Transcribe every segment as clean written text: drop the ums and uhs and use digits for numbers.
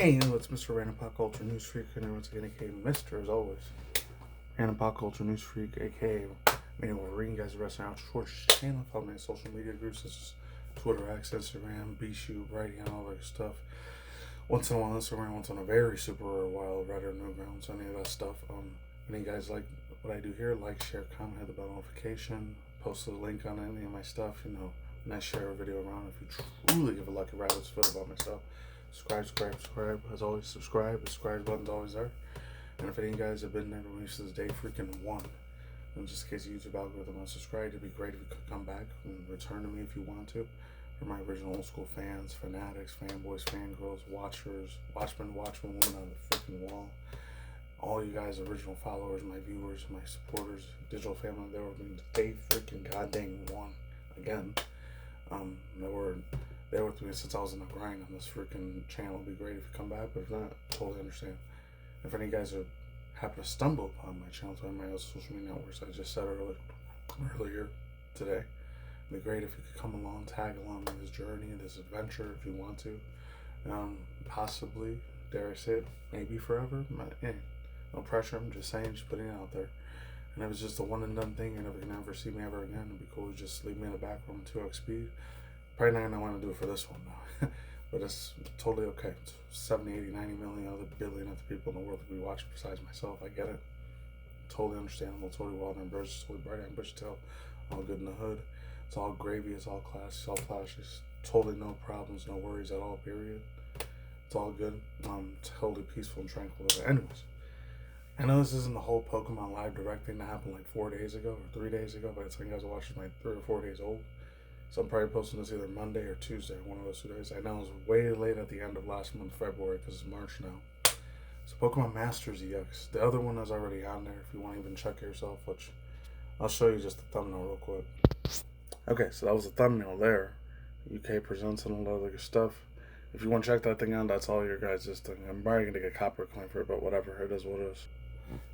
Hey, it's Mr. Random Pop Culture News Freak, and once again, aka Mr. as always. Random Pop Culture News Freak, aka we're reading guys the rest of our short channel. Follow me on social media groups such as Twitter, X, Instagram, BShoot, writing, and all that stuff. Once in a while Instagram, once on a very super rare while, Reddit, Newgrounds, any of that stuff. Any guys like what I do here, like, share, comment, hit the bell notification, post a link on any of my stuff, and I share a video around. If you truly give a lucky rabbit's foot about myself, subscribe. As always, subscribe. The subscribe button's always there. And if any of you guys have been there since day freaking one, and just in case the YouTube algorithm unsubscribed, it'd be great if you could come back and return to me if you want to. For my original old school fans, fanatics, fanboys, fangirls, watchers, watchmen, women on the freaking wall. All you guys, original followers, my viewers, my supporters, digital family, they were day freaking goddamn one again. They were with me since I was in the grind on this freaking channel. It'd be great if you come back, but if not, totally understand. If any guys are happen to stumble upon my channel through my other social media networks, I just said earlier today, it'd be great if you could come along, tag along in this journey, this adventure, if you want to. Possibly, dare I say it, maybe forever. No pressure. I'm just saying, just putting it out there. And if it's just a one and done thing, you're never gonna ever see me ever again, it'd be cool to just leave me in the background 2x speed. Probably not gonna want to do it for this one though. But it's totally okay. It's 70, 80, 90 million other billion other people in the world that we watch besides myself. I get it. Totally understandable, totally well done birds, totally bright eyed bushy tail, all good in the hood. It's all gravy, it's all classy, it's all flashy. Totally no problems, no worries at all, period. It's all good. Totally peaceful and tranquil. Anyways, I know this isn't the whole Pokemon Live Direct thing that happened like 4 days ago or 3 days ago, but it's like you guys are watching like 3 or 4 days old. So I'm probably posting this either Monday or Tuesday, one of those 2 days. I know it was way late at the end of last month, February, because it's March now. So Pokemon Masters EX. The other one is already on there if you want to even check it yourself, which I'll show you just the thumbnail real quick. Okay, so that was the thumbnail there. UK Presents and all that other stuff. If you want to check that thing out, that's all your guys' thing. I'm probably going to get a copyright claim for it, but whatever. It is what it is.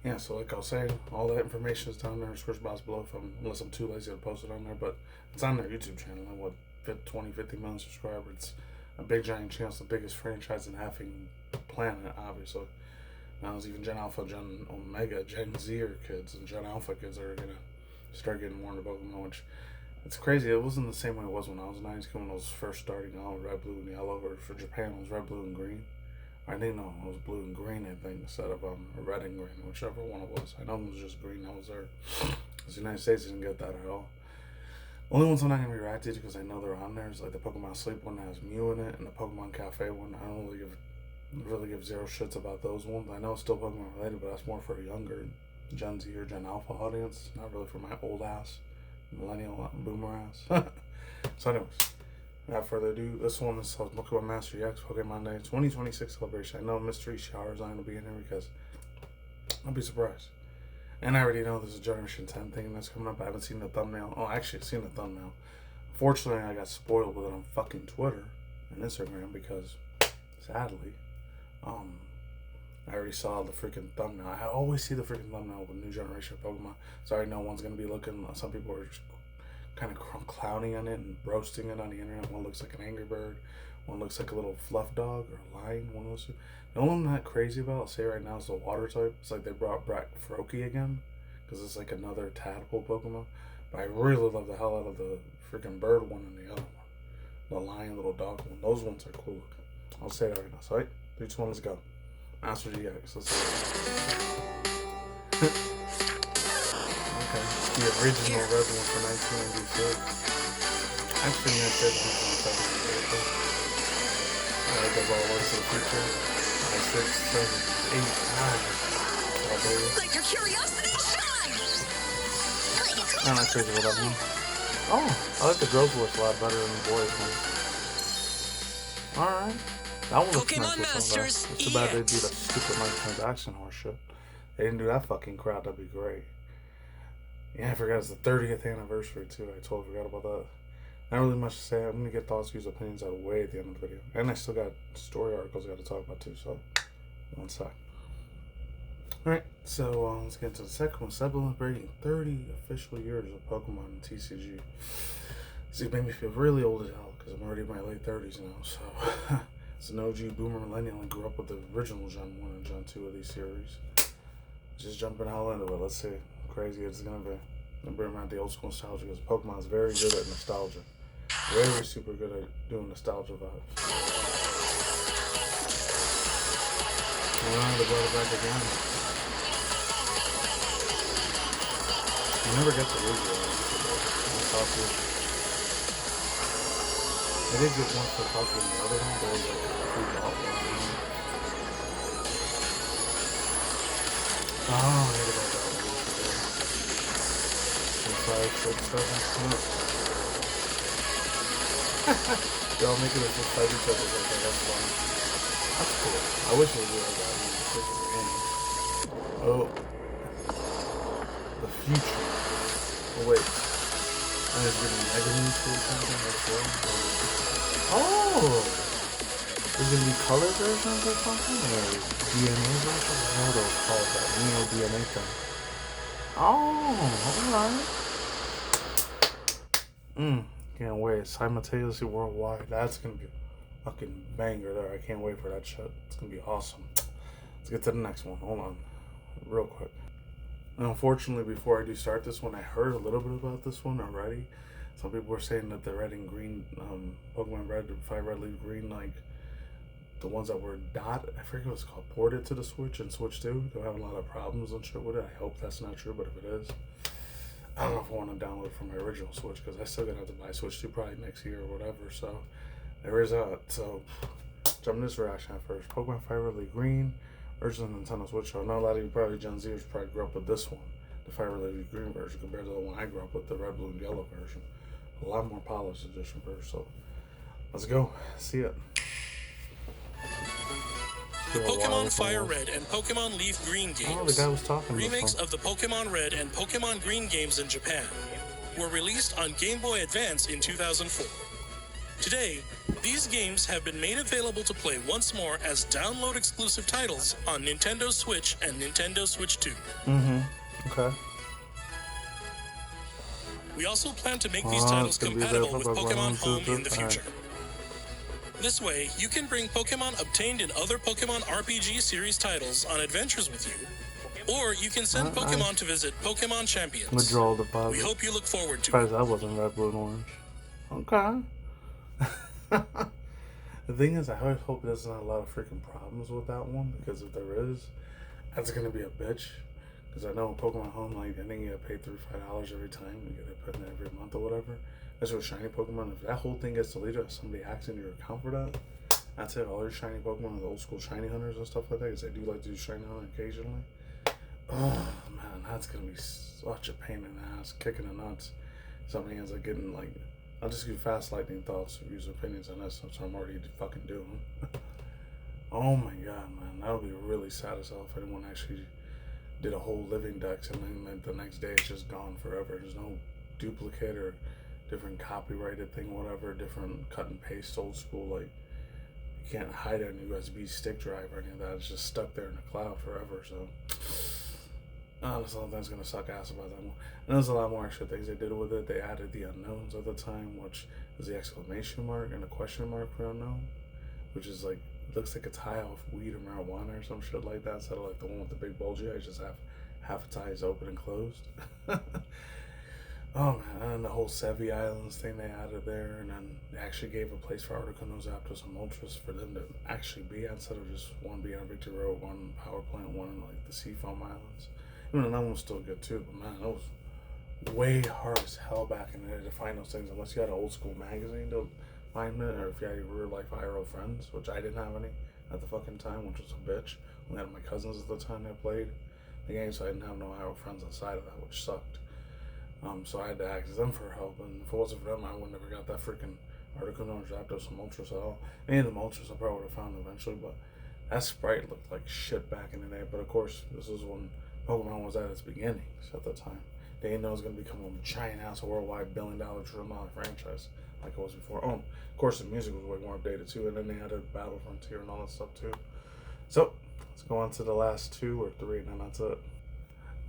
Yeah, so like I was saying, all that information is down there in the description box below, unless I'm too lazy to post it on there, but it's on their YouTube channel. Like, 50 million subscribers. It's a big giant channel. It's the biggest franchise in half the planet, obviously. Now there's even Gen Alpha, Gen Omega, Gen Zer kids, and Gen Alpha kids that are going to start getting more into Pokemon, which it's crazy. It wasn't the same way it was when I was in high school, when I was first starting out, red, blue, and yellow, or for Japan it was red, blue, and green. I think no, it was blue and green, I think, instead of red and green, whichever one it was. I know it was just green that was there. Because the United States didn't get that at all. Only ones I'm not going to react to because I know they're on there is like the Pokemon Sleep one that has Mew in it, and the Pokemon Cafe one. I don't really give zero shits about those ones. I know it's still Pokemon related, but that's more for a younger Gen Z or Gen Alpha audience. Not really for my old ass, millennial boomer ass. So anyways. Without further ado, this one is called Pokemon Master EX Pokemon Day 2026 Celebration. I know Mystery Shower's not going to be in here because I'll be surprised. And I already know there's a Generation 10 thing that's coming up. I haven't seen the thumbnail. Oh, actually, I've seen the thumbnail. Fortunately, I got spoiled with it on fucking Twitter and Instagram because, sadly, I already saw the freaking thumbnail. I always see the freaking thumbnail with a new generation of Pokemon. So I already know one's going to be looking, some people are just kind of clowning on it and roasting it on the internet. One looks like an Angry Bird, one looks like a little fluff dog or a lion. One of those. The only one I'm not crazy about, I'll say right now, is the water type. It's like they brought back Froakie again because it's like another tadpole Pokemon. But I really love the hell out of the freaking bird one and the other one, the lion little dog one. Those ones are cool. I'll say that right now. So, 3, 2, 1, let's go. Master GX. Let's go. Okay, the original red one from 1996. Actually, that says 1978. It does all the way to the future. 5, 6, 7, 8, 9. Let your curiosity shine! I'm not crazy about that one. Oh, I like the girls' voice a lot better than the boys' one. Alright. That one looks Pokemon nice. Masters It's too bad they do that stupid microtransaction horse shit. They didn't do that fucking crap, that'd be great. Yeah, I forgot it's the 30th anniversary too. I totally forgot about that. Not really much to say. I'm going to get thoughts, views, opinions out of the way at the end of the video. And I still got story articles I got to talk about too, so one sec. Alright, so let's get into the second one. Celebrating 30 official years of Pokemon and TCG. See, it made me feel really old as hell because I'm already in my late 30s now, so As an OG boomer millennial and grew up with the original Gen 1 and Gen 2 of these series. Just jumping all into it. Let's see how crazy it's going to be. And bring around the old school nostalgia because Pokemon is very good at nostalgia. Very super good at doing nostalgia vibes. Alright, they brought it back again. I never get to lose it. I did get one for Talkie in the other one, but it was like a free ball one. Oh, I hate about that one. 5, 6, 7, 8. Y'all making it just fight each other like that. That's fun. That's cool. I wish it would be like that in the freaking game. Oh. The future. Oh, wait. I was getting Mega News or something as well. Oh! There's gonna be color versions or something? Or DNA versions? I don't know what it was called, that Neo DNA thing. Oh, alright. Can't wait. Simultaneously worldwide. That's gonna be a fucking banger there. I can't wait for that shit. It's gonna be awesome. Let's get to the next one. Hold on. Real quick. And unfortunately, before I do start this one, I heard a little bit about this one already. Some people were saying that the red and green, Pokemon Red, 5 Red Leaf Green, like the ones that were dot, I forget what it's called, ported to the Switch and Switch 2. They're having a lot of problems and shit with it. I hope that's not true, but if it is, I don't know if I want to download it from my original Switch because I still gonna have to buy Switch 2 probably next year or whatever. So there is that. So jumping this reaction at first. Pokemon 5 Red Leaf Green versus the Nintendo Switch. So I know a lot of you probably Gen Zers probably grew up with this one, the 5 Red Leaf Green version, compared to the one I grew up with, the red, blue, and yellow version. A lot more polished edition version. So let's go. See it. The Pokemon Fire Red and Pokemon Leaf Green games, oh, the guy was talking remakes of the Pokemon Red and Pokemon Green games in Japan, were released on Game Boy Advance in 2004. Today, these games have been made available to play once more as download-exclusive titles on Nintendo Switch and Nintendo Switch 2. Okay. We also plan to make these titles compatible with Pokemon Home in the future. This way, you can bring Pokemon obtained in other Pokemon RPG series titles on adventures with you. Or you can send Pokemon to visit Pokemon Champions. Withdrawal deposit. We hope you look forward to it. That wasn't red, blue, and orange. Okay. The thing is, I always hope there's not a lot of freaking problems with that one, because if there is, that's gonna be a bitch. Because I know Pokemon Home, like, I think you gotta pay $3-5 every time. You gotta put in every month or whatever. That's what shiny Pokemon. If that whole thing gets deleted, if somebody hacks into your account for that, that's it. All your shiny Pokemon, the old school shiny hunters and stuff like that, because I do like to do shiny hunting occasionally. Oh man, that's gonna be such a pain in the ass, kicking the nuts. Somebody ends up getting like, I'll just give fast lightning thoughts, reviews, opinions on this, which I'm already fucking doing. Oh my god, man, that would be really sad as hell if anyone actually did a whole living dex and then like, the next day it's just gone forever. There's no duplicate or different copyrighted thing, whatever, different cut and paste, old school, like you can't hide it on a USB stick drive or any of that. It's just stuck there in the cloud forever. So that's the only thing's gonna suck ass about that one. And there's a lot more extra things they did with it. They added the unknowns at the time, which is the exclamation mark and a question mark for unknown, which is like, it looks like a tie off weed or marijuana or some shit like that, instead of like the one with the big bulgy eyes, just half a tie is open and closed. Oh man, and the whole Sevi Islands thing they added there, and then they actually gave a place for Articunos, Zapdos, and Moltres for them to actually be at, instead of just one being on Victory Road, one power plant, one in like the Seafoam Islands. Even though that one was still good too, but man, it was way hard as hell back in the day to find those things, unless you had an old school magazine to find it, or if you had your real life IRL friends, which I didn't have any at the fucking time, which was a bitch. I had my cousins at the time that played the game, so I didn't have no IRL friends outside of that, which sucked. So I had to ask them for help, and if it wasn't for them, I would never got that freaking Articuno or Zapdos or Moltres at all. Any of the Moltres I probably would have found eventually, but that sprite looked like shit back in the day. But of course, this was when Pokemon was at its beginnings at the time. They didn't know it was going to become a giant ass worldwide $1 billion trillion franchise like it was before. Oh, of course, the music was way more updated too, and then they had a Battle Frontier and all that stuff too. So let's go on to the last 2 or 3, and then that's it.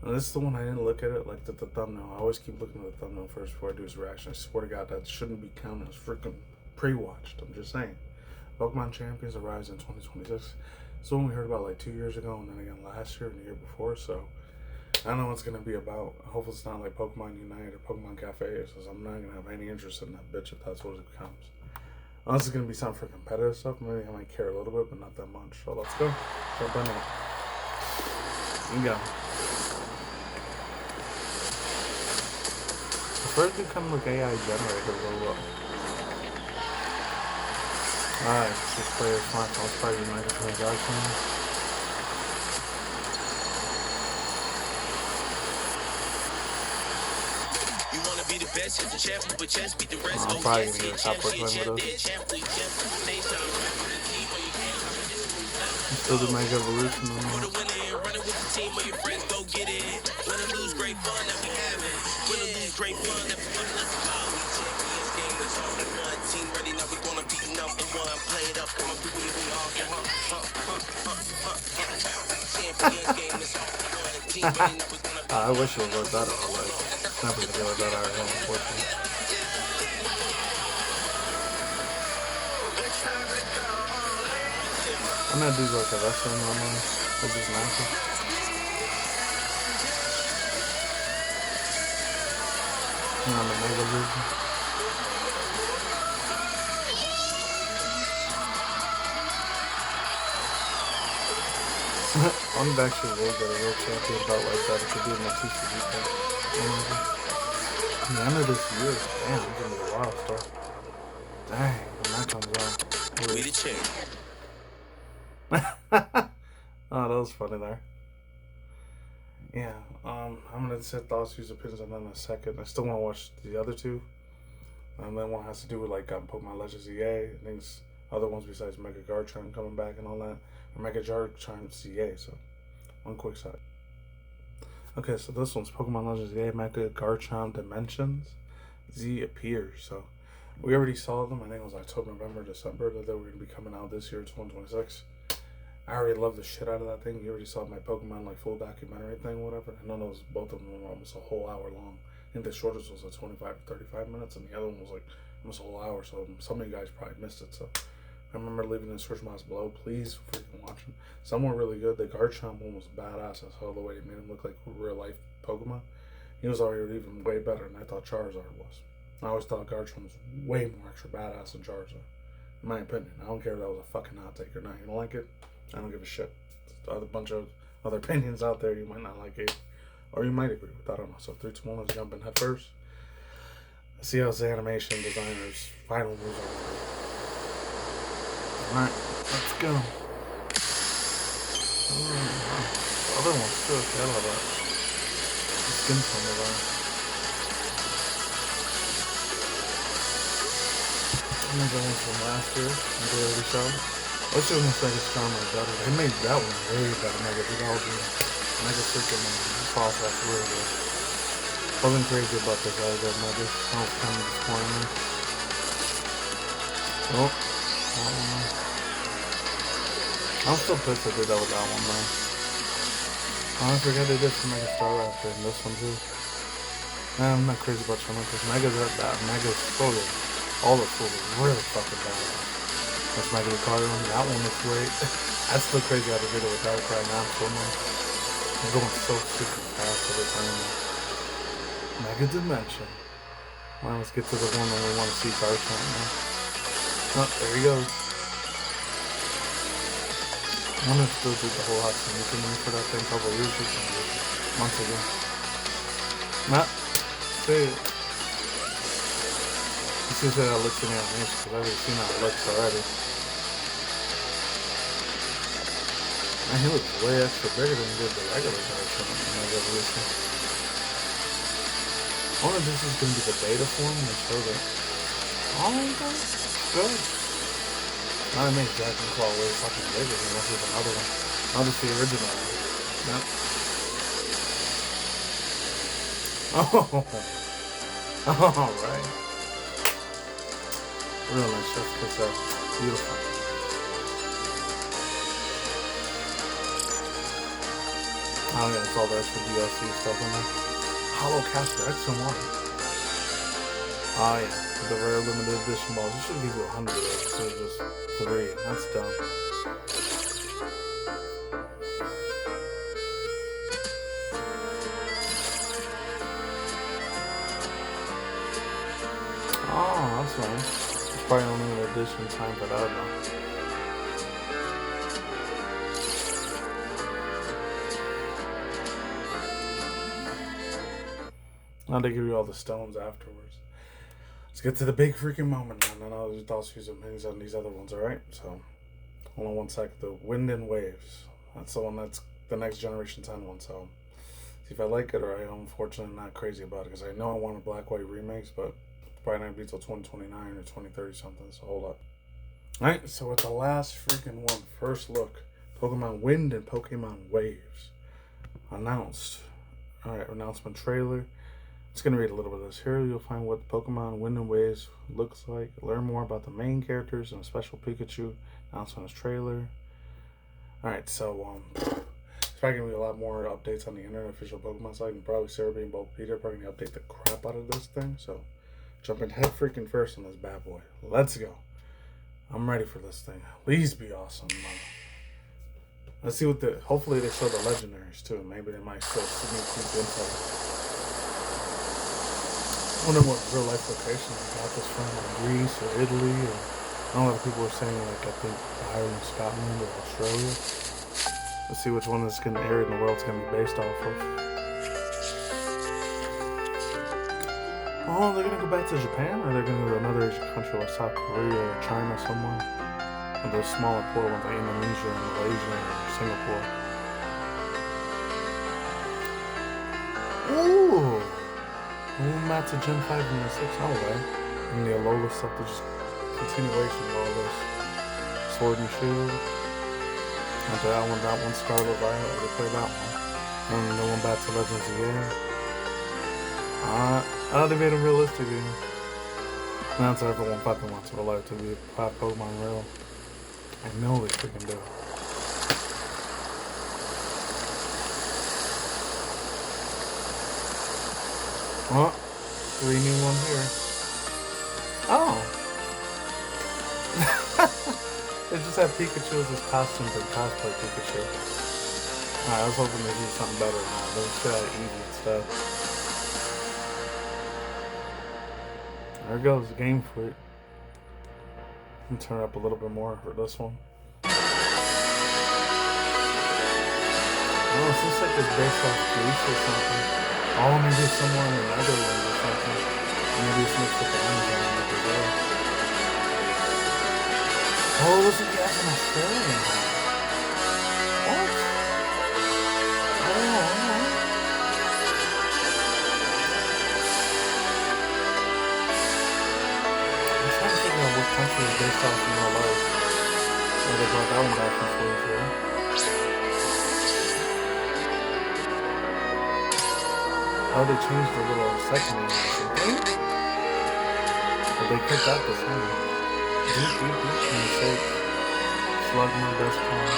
And this is the one I didn't look at it, like the thumbnail. I always keep looking at the thumbnail first before I do his reaction. I swear to God, that shouldn't be counted as freaking pre-watched. I'm just saying. Pokemon Champions arrives in 2026. So when we heard about like 2 years ago, and then again last year and the year before. So I don't know what it's gonna be about. Hopefully it's not like Pokemon Unite or Pokemon Cafe, because I'm not gonna have any interest in that bitch if that's what it becomes. Unless it's gonna be something for competitive stuff, maybe I might care a little bit, but not that much. So let's go. Jump in it. Here we go. The first do kind of look AI generated a little bit. Alright, this player smartphone's probably microtransactions. I'm probably gonna get a top first win with this. Still the Mega Evolution on there. I wish it would work better. It's never gonna get better, unfortunately. I'm gonna do like a wrestling normally. This is natural. And I'm a Mega Evolution. I'm actually really good at real champion about like that. It could be in my TCG pack. The end of this year, damn, it's gonna be a while stuff. Dang, when that comes out. We the champ. Oh, that was funny there. Yeah, I'm gonna set thoughts, views, opinions on that in a second. I still want to watch the other two. That one has to do with like Pokemon Legends EA. I think it's other ones besides Mega Garchomp coming back and all that. Or Mega Garchomp CA. So, one quick side. Okay, so this one's Pokemon Legends EA Mega Garchomp Dimensions. Z appears. So, we already saw them. I think it was October, November, December that they were going to be coming out this year, 2026. I already love the shit out of that thing. You already saw my Pokemon like full documentary thing, whatever. I know those both of them were almost a whole hour long. I think the shortest was like 25 to 35 minutes, and the other one was like almost a whole hour. So some of you guys probably missed it. So I remember leaving the description box below. Please freaking watch them. Some were really good. The Garchomp one was badass. I saw the way they made him look like real life Pokemon. He was already even way better than I thought Charizard was. I always thought Garchomp was way more extra badass than Charizard, in my opinion. I don't care if that was a fucking hot take or not. You don't like it? I don't give a shit. There's a bunch of other opinions out there. You might not like it, or you might agree with. I don't know. So 3, 2, 1, let's jump in head first. Let's see how the animation designers' final moves are. Alright, let's go. The other one's still I love that. The skin tone of that. And the one from last year, the Daily Show. Let's just make it stronger and better. They made that one way better. Mega freaking false. That's really good. Wasn't crazy about this either. Mega. That was kind of disappointing. Oh, that one. I'm still pissed I did that with that one though. I forget they did some Mega Star after in this one too. I'm not crazy about China because Mega's at that. Mega's fully. All the fools are really fucking bad. That's Mega Lucario one. That one looks great. That's still crazy how to video without crying out so much. I'm going so super fast every time. Mega Dimension. Well, let's get to the one that we want to see Garchomp now. Oh, there he goes. I'm gonna still do the whole hot sneaking in for that thing a couple of years ago. Months ago. Nah. See it. Let's see how it looks in the animation, because I've already seen how it looks already. Man, he looks way extra bigger than he did the regular Garchomp in Mega Evolution. I wonder if this is going to be the beta form and show that. Oh my god, good. Now they make Dragon Claw way fucking bigger unless there's another one. I'll just the original one. Yep. Oh, alright. Real nice chef kiss out. Beautiful. Oh yeah, it's all the extra DLC stuff in there. Hollow Caster X and 1. Oh yeah, the rare limited edition balls. You should give you 100 of those instead of just 3. That's dumb. Oh, that's nice. It's probably only an edition time for that though. Now they give you all the stones afterwards. Let's get to the big freaking moment, man. And I'll also use some minis on these other ones, alright? So, hold on one sec. The Wind and Waves. That's the one that's the next Generation 10 one. So, see if I like it, or I'm unfortunately not crazy about it. Because I know I want a black-white remakes, but probably not be till 2029 or 2030 something. So, hold up. Alright, so with the last freaking one, first look. Pokemon Wind and Pokemon Waves. Announced. Alright, announcement trailer. Just going to read a little bit of this. Here you'll find what Pokemon Wind and Waves looks like. Learn more about the main characters and a special Pikachu announced on his trailer. Alright, so it's probably going to be a lot more updates on the internet official Pokemon site. And probably Cerebi and Bulbapedia are probably going to update the crap out of this thing. So jumping head freaking first on this bad boy. Let's go. I'm ready for this thing. Please be awesome, man. Let's see what hopefully they show the legendaries too. Maybe they might show sneak peek info. I wonder what real life location I got this from, like Greece or Italy, or I know a lot of people were saying like I think Ireland, Scotland, or Australia. Let's see which one this area in the world is gonna be based off of. Oh, they're gonna go back to Japan, or they're gonna go to another Asian country like South Korea or China somewhere. Or those smaller poor ones like Indonesia and Malaysia or Singapore. Ooh! Moving back to Gen 5 and 6, no way. And the Alola stuff, there's just continuation of all this. Sword and Shield. After that one Scarlet Violet, they play that one. And the one back to Legends of the Air. I know they made them realistic again. Now to everyone fucking wants to relate to be Pokemon real. I know they freaking do. Oh, 3 new ones here. Oh. They just have Pikachu as his costumes and cosplay Pikachu. Alright, I was hoping they'd do something better now. They should have easy and stuff. There goes the Game Freak. Let me turn it up a little bit more for this one. Oh, it looks like it's based off Greece or something. Oh, maybe it's somewhere in the Netherlands or something. Maybe it's mixed with the Amazon like as well. Oh, looks like that's an Australian one. What? Oh, I'm trying to figure out what country is based off in real life. Oh, they brought that one back from school too. Oh, they changed the little second name or something. But they kept that the same. Deep, 26. Slugma, Best Pond,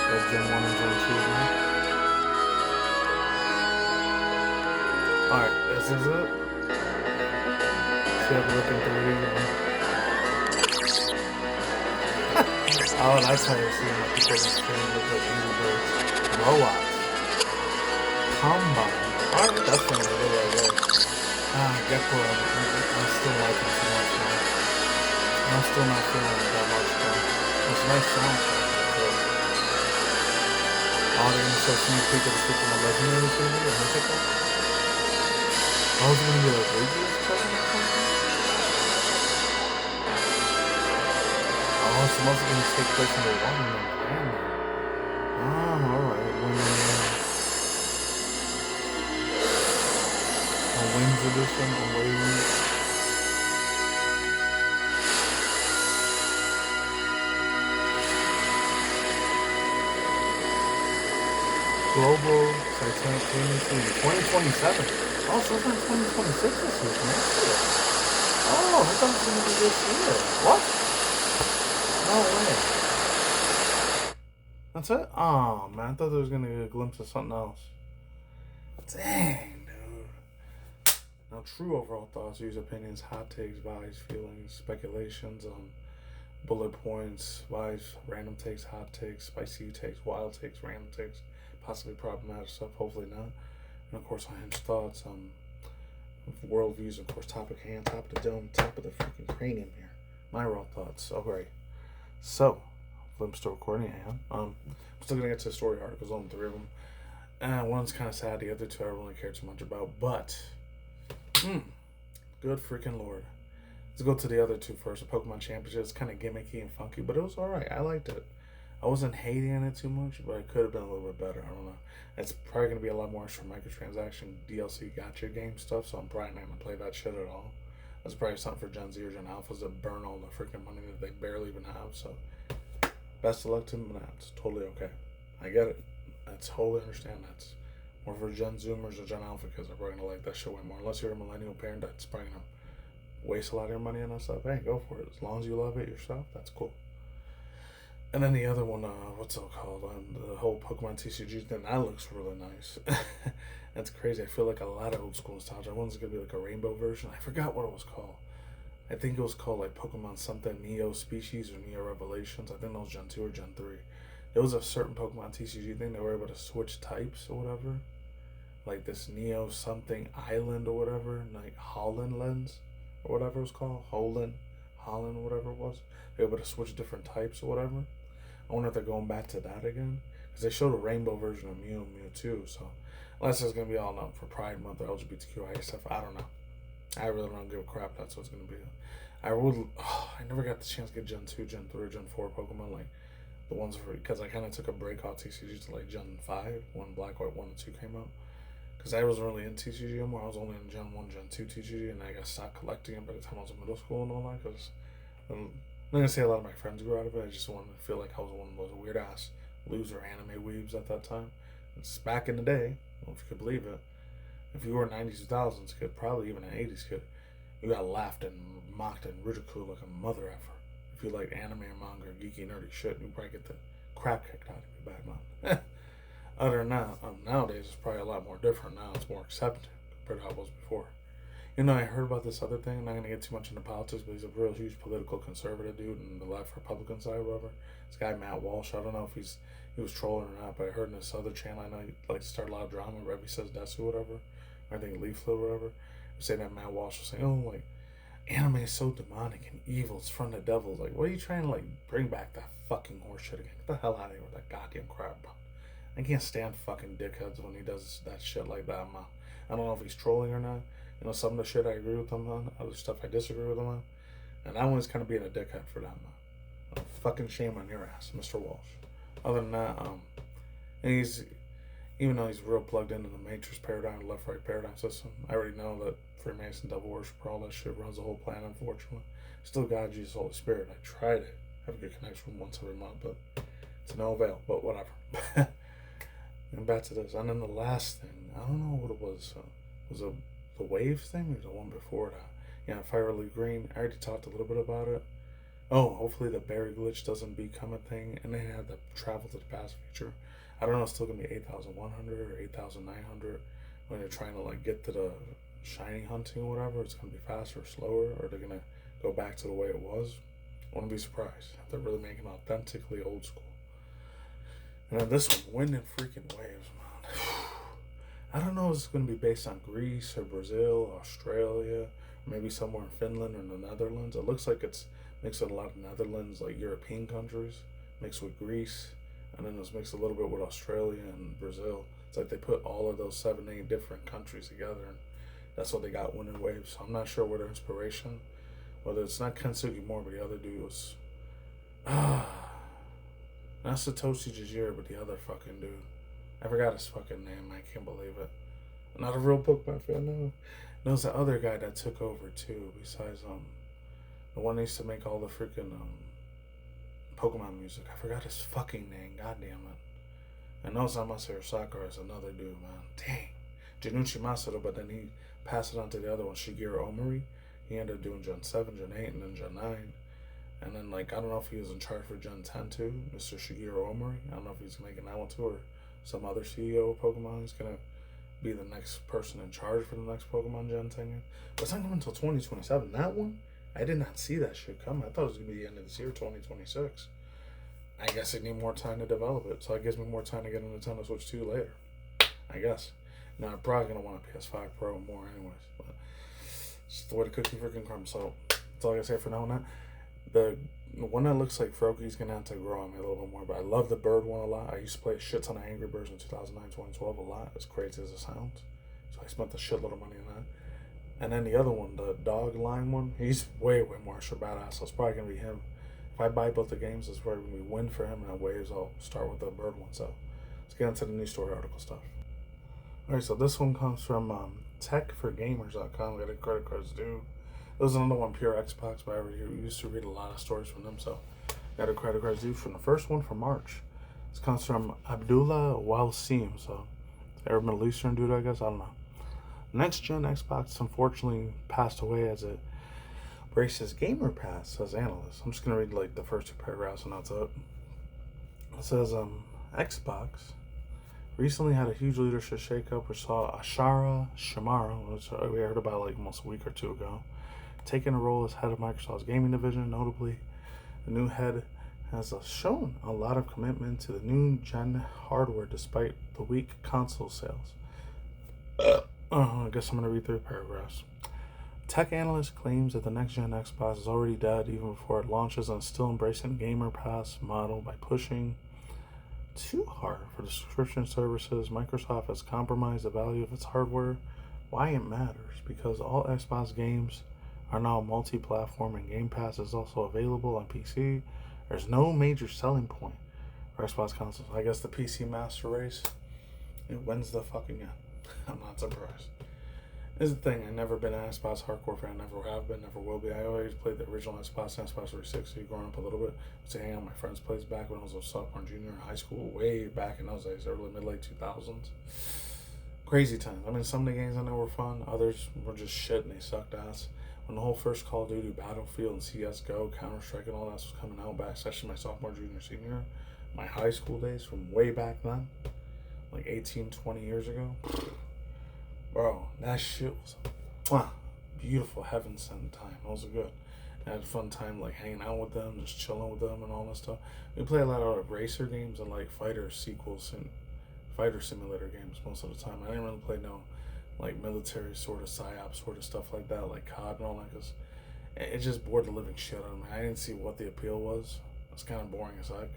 that's Gen 1 and Gen 2 now. Alright, this is it. See how we're looking through here. Oh, that's how you're seeing like people just trying to look like Angry Birds. Robots. Combine. Alright, that's one of the video I got. Gecko, I'm still liking too much, man. I'm still not feeling it that much, man. It's a nice soundtrack, but they're gonna show sneak peek of the freaking legendary TV or mythical? Oh, is it gonna be like Luigi's cousin or something? Oh, it's mostly gonna take place in the water and the land. Oh, alright. Wings edition on Waves. Global simultaneously in 2027. Oh, so it's not 2026 this year, man. Oh, I thought it was going to be this year. What? No way. That's it? Oh, man, I thought there was going to be a glimpse of something else. Dang. Now, true overall thoughts, views, opinions, hot takes, vibes, feelings, speculations, bullet points, vibes, random takes, hot takes, spicy takes, wild takes, random takes, possibly problematic stuff, hopefully not. And of course, unhinged thoughts, worldviews, of course, top of hand, top of the dome, top of the freaking cranium here. My raw thoughts. Alright. So, I'm still recording, I am. I'm still gonna get to the story articles on 3 of them. And one's kind of sad, the other 2 I don't really care too much about, but good freaking lord. Let's go to the other 2 first. The Pokemon Championship. It's kind of gimmicky and funky, but it was alright. I liked it. I wasn't hating it too much, but it could have been a little bit better. I don't know. It's probably going to be a lot more extra microtransaction DLC gotcha game stuff, so I'm probably not going to play that shit at all. That's probably something for Gen Z or Gen Alphas that burn all the freaking money that they barely even have, so best of luck to them, but that's totally okay. I get it. I totally understand that. More for Gen Zoomers or Gen Alpha kids are probably going to like that shit way more. Unless you're a millennial parent that's probably going to waste a lot of your money on that stuff. Hey, go for it. As long as you love it yourself, that's cool. And then the other one, what's it called? The whole Pokemon TCG thing, that looks really nice. That's crazy. I feel like a lot of old school nostalgia. One's going to be like a rainbow version. I forgot what it was called. I think it was called like Pokemon something, Neo Species or Neo Revelations. I think that was Gen 2 or Gen 3. There was a certain Pokemon TCG thing that were able to switch types or whatever. Like this Neo something Island or whatever. Like Holland Lens or whatever it was called. Holland or whatever it was. They were able to switch different types or whatever. I wonder if they're going back to that again. Because they showed a rainbow version of Mew and Mewtwo. So unless it's going to be all up for Pride Month or LGBTQIA stuff, I don't know. I really don't give a crap. That's what it's going to be. I never got the chance to get Gen 2, Gen 3, or Gen 4 Pokemon. Like the ones for, because I kind of took a break off TCG to like Gen 5 when Black, White 1 and 2 came out. Because I wasn't really in TCG anymore. I was only in Gen 1, Gen 2 TCG, and I got stopped collecting it by the time I was in middle school and all that. Because I'm not going to say a lot of my friends grew out of it. I just wanted to feel like I was one of those weird ass loser anime weebs at that time. It's back in the day, I don't know if you could believe it. If you were a 90s, 2000s kid, probably even an 80s kid, you got laughed and mocked and ridiculed like a mother effer. If you like anime or manga or geeky nerdy shit, you probably get the crap kicked out of you back then. Other than that, nowadays it's probably a lot more different now. It's more accepted compared to how it was before. You know, I heard about this other thing. I'm not going to get too much into politics, but he's a real huge political conservative dude in the left Republican side or whatever. This guy, Matt Walsh, I don't know if he was trolling or not, but I heard in this other channel, I know he likes to start a lot of drama, Rebby Says Desu or whatever. Or I think Leaflet or whatever. Saying that Matt Walsh was saying, oh, like, anime is so demonic and evil, it's from the devil. Like, what are you trying to, like, bring back that fucking horseshit again? Get the hell out of here with that goddamn crap, bro. I can't stand fucking dickheads when he does that shit like that. I don't know if he's trolling or not. You know, some of the shit I agree with him on, other stuff I disagree with him on. And that one's kind of being a dickhead for that, man. Fucking shame on your ass, Mr. Walsh. Other than that, even though he's real plugged into the Matrix paradigm, left-right paradigm system, I already know that Freemason, devil worship, all that shit runs the whole planet, unfortunately. Still God, Jesus, Holy Spirit. I try to have a good connection once every month, but to no avail, but whatever. And back to this. And then the last thing, I don't know what it was. Was it the wave thing or the one before that? Yeah, Firely Green. I already talked a little bit about it. Oh, hopefully the berry glitch doesn't become a thing. And they have the travel to the past feature. I don't know, it's still going to be 8,100 or 8,900 when they're trying to like get to the shiny hunting or whatever. It's going to be faster or slower, or they're going to go back to the way it was. I wouldn't be surprised if they're really making authentically old school. And then this one, wind and freaking waves, man. I don't know if it's going to be based on Greece or Brazil, Australia, or maybe somewhere in Finland or the Netherlands. It looks like it's mixed with a lot of Netherlands, like European countries, mixed with Greece, and then it's mixed a little bit with Australia and Brazil. It's like they put all of those 7, 8 different countries together, and that's what they got, wind and waves. So I'm not sure where their inspiration, whether it's not Ken Sugimori, but the other dude was... Not Satoshi Jijiro, but the other fucking dude. I forgot his fucking name. I can't believe it. Not a real Pokemon fan, no. No, it's the other guy that took over, too. Besides, the one that used to make all the freaking, Pokemon music. I forgot his fucking name. God damn it. I know it's not Masaru Sakura. It's another dude, man. Dang. Junichi Masato, but then he passed it on to the other one, Shigeru Omori. He ended up doing Gen 7, Gen 8, and then Gen 9. And then, like, I don't know if he was in charge for Gen 10 too, Mr. Shigeru Omori. I don't know if he's making that one too, or some other CEO of Pokemon is going to be the next person in charge for the next Pokemon Gen tenure. But it's not coming until 2027. That one, I did not see that shit come. I thought it was going to be the end of this year, 2026. I guess it need more time to develop it, so it gives me more time to get a Nintendo Switch 2 later. I guess. Now, I'm probably going to want a PS5 Pro more anyways, but it's the way the cookie freaking crumbs. So, that's all I got to say for now on that. The one that looks like Froakie's going to have to grow on me a little bit more, but I love the bird one a lot. I used to play a shit ton of Angry Birds in 2009, 2012 a lot, as crazy as it sounds. So I spent a shitload of money on that. And then the other one, the dog line one, he's way more extra badass, so it's probably going to be him. If I buy both the games, it's probably going to be win for him, and waves I'll start with the bird one. So let's get into the news story article stuff. Alright, so this one comes from techforgamers.com. Got a credit cards due. There was another one, Pure Xbox, but I used to read a lot of stories from them, so got a credit cards due from the first one for March. This comes from Abdullah Walsim, so Arab Middle Eastern dude, I guess, I don't know. Next gen Xbox unfortunately passed away as it braces Gamer Pass, says analyst. I'm just gonna read like the first two paragraphs and that's it. It says Xbox recently had a huge leadership shakeup which saw Ashara Shamara, which we heard about like almost a week or two ago, taking a role as head of Microsoft's gaming division. Notably, the new head has shown a lot of commitment to the new gen hardware despite the weak console sales. I guess I'm going to read through paragraphs. Tech analyst claims that the next gen Xbox is already dead even before it launches and is still embracing the Gamer Pass model by pushing too hard for the subscription services. Microsoft has compromised the value of its hardware. Why it matters? Because all Xbox games are now multi-platform and Game Pass is also available on PC. There's no major selling point for Xbox consoles. I guess the PC master race, it wins the fucking end. I'm not surprised. This is the thing, I've never been an Xbox hardcore fan, never have been, never will be. I always played the original Xbox 360 growing up a little bit. I hang out with my friends' place back when I was a sophomore, junior in high school, way back in those days, early, mid-late 2000s. Crazy times. I mean, some of the games I know were fun, others were just shit and they sucked ass. When the whole first Call of Duty, Battlefield, and CSGO, Counter-Strike, and all that was coming out back, especially my sophomore, junior, senior, my high school days from way back then, like 18, 20 years ago. Bro, that shit was beautiful, heaven sent time. Those are good. I had a fun time like hanging out with them, just chilling with them and all that stuff. We play a lot of racer games and like fighter sequels and fighter simulator games most of the time. I didn't really play no like military sort of psyop sort of stuff like that, like COD and all that, because it just bored the living shit out of me. I didn't see what the appeal was. It's kind of boring as heck.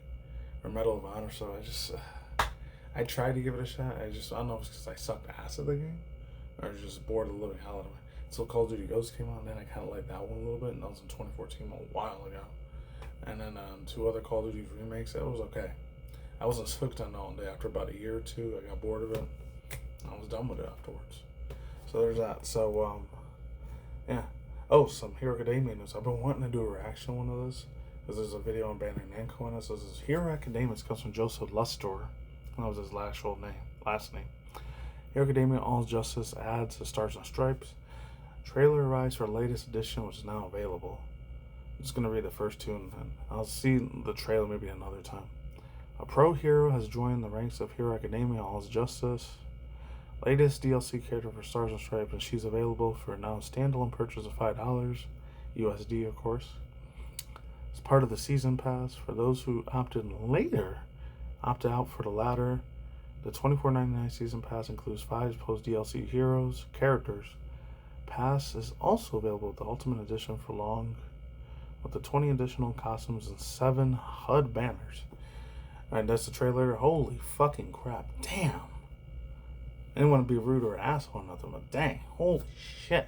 Or Medal of Honor, so I tried to give it a shot. I don't know if it's because I sucked ass at the game or just bored the living hell out of me. So Call of Duty Ghosts came out, and then I kind of liked that one a little bit, and that was in 2014, a while ago. And then two other Call of Duty remakes, it was okay. I wasn't hooked on all day. After about a year or two, I got bored of it. I was done with it afterwards. So there's that. So, yeah. Oh, some Hero Academia news. I've been wanting to do a reaction to one of this, because there's a video on Bandai Namco in it. So this is Hero Academia. Comes from Joseph Lustor. That was his last name. Hero Academia All Justice adds to Stars and Stripes. Trailer arrives for the latest edition, which is now available. I'm just going to read the first two, and then I'll see the trailer maybe another time. A pro hero has joined the ranks of Hero Academia All Justice. Latest DLC character for Stars and Stripes, and she's available for now standalone purchase of $5 USD, of course. It's part of the season pass. For those who opted out for the latter. The $24.99 season pass includes 5 post DLC heroes characters. Pass is also available with the Ultimate Edition for long, with the 20 additional costumes and 7 HUD banners. Alright, that's the trailer. Holy fucking crap. Damn. I didn't want to be rude or an asshole or nothing, but dang. Holy shit.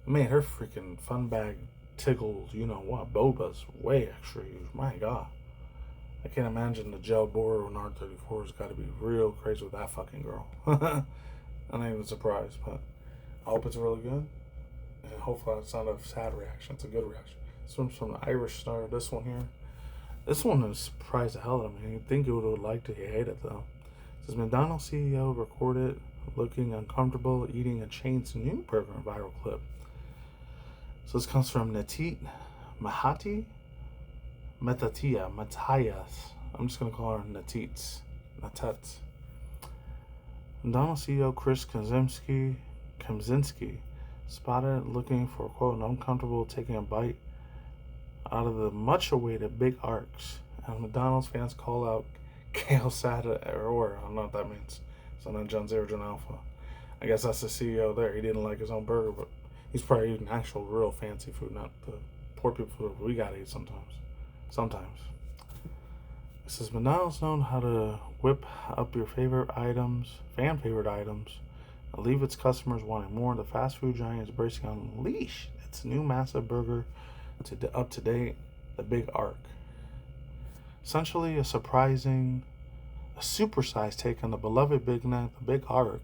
Man, her freaking fun bag tickled, you know what, boba's way extra huge. My god. I can't imagine the gel borer on R34 has got to be real crazy with that fucking girl. I'm not even surprised, but I hope it's really good. And hopefully it's not a sad reaction. It's a good reaction. This one's from the Irish Star. This one here. This one is surprised the hell out of me. You'd think you would have liked it. You hate it, though. It says McDonald's CEO recorded looking uncomfortable eating a chain's new burger viral clip. So this comes from Natit Matthias. I'm just going to call her Natits. McDonald's CEO Chris Kemzinski spotted looking for, quote, uncomfortable taking a bite out of the much-awaited big arcs. And McDonald's fans call out Kale Sada or I don't know what that means. So not John Zero John Alpha. I guess that's the CEO there. He didn't like his own burger, but he's probably eating actual real fancy food, not the poor people food we gotta eat sometimes. It says McDonald's known how to whip up your fan favorite items, and leave its customers wanting more. The fast food giant is bracing to unleash its new massive burger up to date, the Big Arc. Essentially a supersized take on the beloved Big Mac. The Big Arc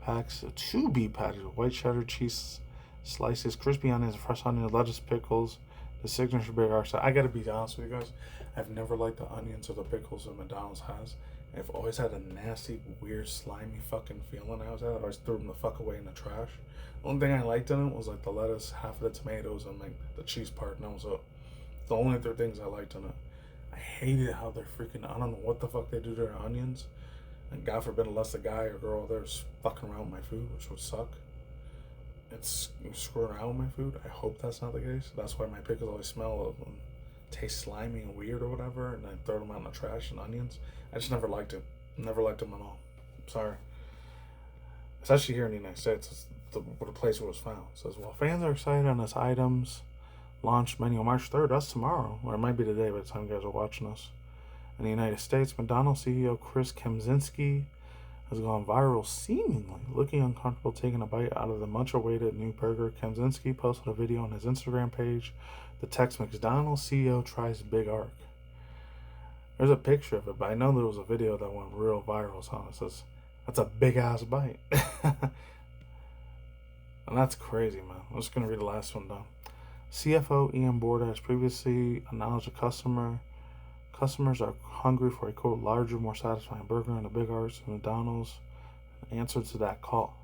packs a 2 beef patty with white cheddar cheese slices, crispy onions, fresh onions, lettuce, pickles. The signature Big Arc. I gotta be honest with you guys, I've never liked the onions or the pickles that McDonald's has. I've always had a nasty, weird, slimy fucking feeling. I always threw them the fuck away in the trash. The only thing I liked in it was like the lettuce, half of the tomatoes, and like the cheese part, and that was it. The only 3 things I liked in it. I hated how they're freaking, I don't know what the fuck they do to their onions. And God forbid unless the guy or girl there is fucking around with my food, which would suck. It's screwing around with my food. I hope that's not the case. That's why my pickles always smell and taste slimy and weird or whatever, and I throw them out in the trash. And onions, I just never liked it. Never liked them at all. Sorry. Especially here in the United States, it's the place where it was found. It says, while fans are excited on this item's launch menu on March 3rd, that's tomorrow, or it might be today by the time you guys are watching us. In the United States, McDonald's CEO Chris Kemzinski has gone viral, seemingly looking uncomfortable taking a bite out of the much-awaited new burger. Kemzinski posted a video on his Instagram page. The text, McDonald's CEO tries Big Arc. There's a picture of it, but I know there was a video that went real viral. So it says, that's a big-ass bite. And that's crazy, man. I'm just going to read the last one down. CFO Ian Borda has previously acknowledged customers are hungry for a, quote, larger, more satisfying burger, and a Big Arc. McDonald's answered to that call.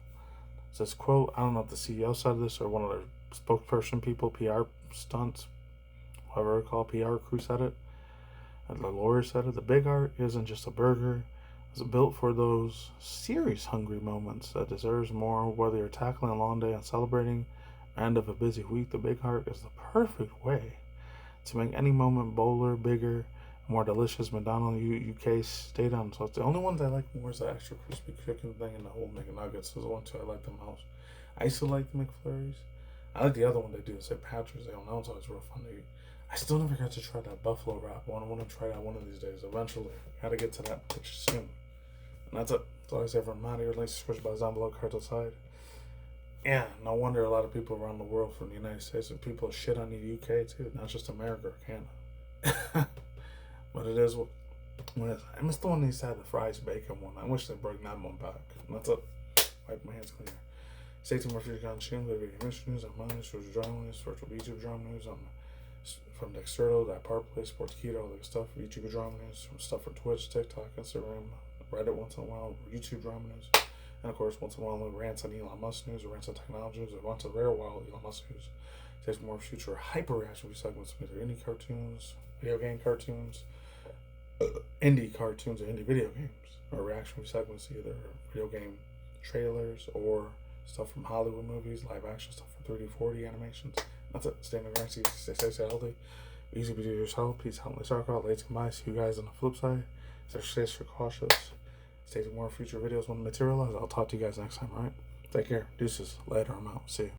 It says, quote, I don't know if the CEO said this or one of their spokesperson people, PR stunts, whatever it's called, PR crew said it. And the lawyer said it. The Big Arc isn't just a burger. It's built for those serious hungry moments that deserves more. Whether you're tackling a long day and celebrating end of a busy week, the Big Arc is the perfect way to make any moment bolder, bigger, more delicious. McDonald's UK stayed on. So it's the only ones I like more is the extra crispy chicken thing and the whole McNuggets. Those are the ones I like the most. I used to like the McFlurries. I like the other one they do, St. Patrick's Day. That one's always real fun to eat. I still never got to try that buffalo wrap. I want to try that one of these days. Eventually, gotta get to that pitch soon. And that's it. That's all I say from Mario. Links switch by down below, cards outside. Yeah, no wonder a lot of people around the world from the United States and people shit on the UK too, not just America or Canada. But it is what it is. I miss the one they had the fries bacon one. I wish they brought that one back. And that's it. Wipe my hands clean. Stay tuned for future content, video news on mine, social drama news, virtual YouTube drama news from Dexerto, that Park Play, Sports Keto, all that stuff, YouTube drama news, some stuff for Twitch, TikTok, Instagram, Reddit once in a while, YouTube drama news, and of course once in a while rants on Elon Musk news, or rants on technology news, or once a rare while Elon Musk news. Takes more future hyper reaction segments with either indie cartoons, video game cartoons, indie cartoons, or indie video games, or reaction segments either video game trailers or stuff from Hollywood movies, live action stuff from 3D, 4D animations. That's it. Stay in the grind, stay healthy. Easy to do yourself. Peace, out, let's rock out. Let's goodbye. See you guys on the flip side. Stay safe, stay cautious. Stay tuned for more future videos when materialize. I'll talk to you guys next time, alright? Take care. Deuces. Later. I'm out. See you.